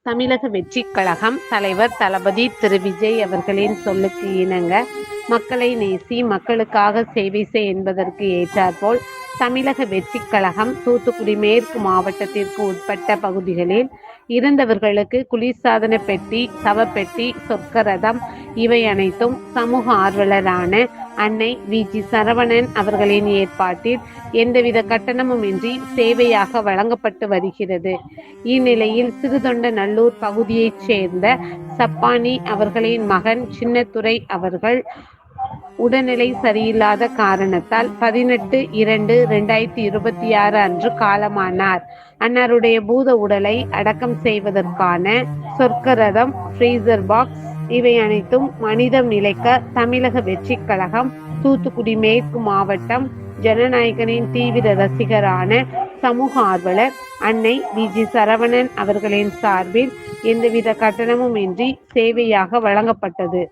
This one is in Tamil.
தமிழக வெற்றிக் கழகம் தலைவர் தளபதி திரு விஜய் அவர்களின் சொல்லுக்கு இணங்க மக்களை நேசி மக்களுக்காக சேவை செய் என்பதற்கு ஏற்றாற்போல் தமிழக வெற்றிக் கழகம் தூத்துக்குடி மேற்கு மாவட்டத்திற்கு உட்பட்ட பகுதிகளில் இறந்தவர்களுக்கு குளிர்சாதன பெட்டி, சவப்பெட்டி, சொர்க்கரதம் இவை அனைத்தும் சமூக ஆர்வலரான அன்னை வி.ஜி. சரவணன் அவர்களின் ஏற்பாட்டில் எந்தவித கட்டணமுமின்றி சேவையாக வழங்கப்பட்டு வருகிறது. இந்நிலையில் சிறுதொண்டநல்லூர் பகுதியைச் சேர்ந்த சப்பானி அவர்களின் மகன் சின்னத்துரை அவர்கள் உடல்நிலை சரியில்லாத காரணத்தால் 18/2/2026 அன்று காலமானார். அன்னாருடைய பூத உடலை அடக்கம் செய்வதற்கான சொர்க்கரதம், ஃப்ரீசர் பாக்ஸ் இவை அனைத்தும் மனிதம் நிலைக்க தமிழக வெற்றிக் கழகம் தூத்துக்குடி மேற்கு மாவட்டம் ஜனநாயகனின் தீவிர ரசிகரான சமூக ஆர்வலர் அன்னை வி.ஜி. சரவணன் அவர்களின் சார்பில் எந்தவித கட்டணமும் இன்றி சேவையாக வழங்கப்பட்டது.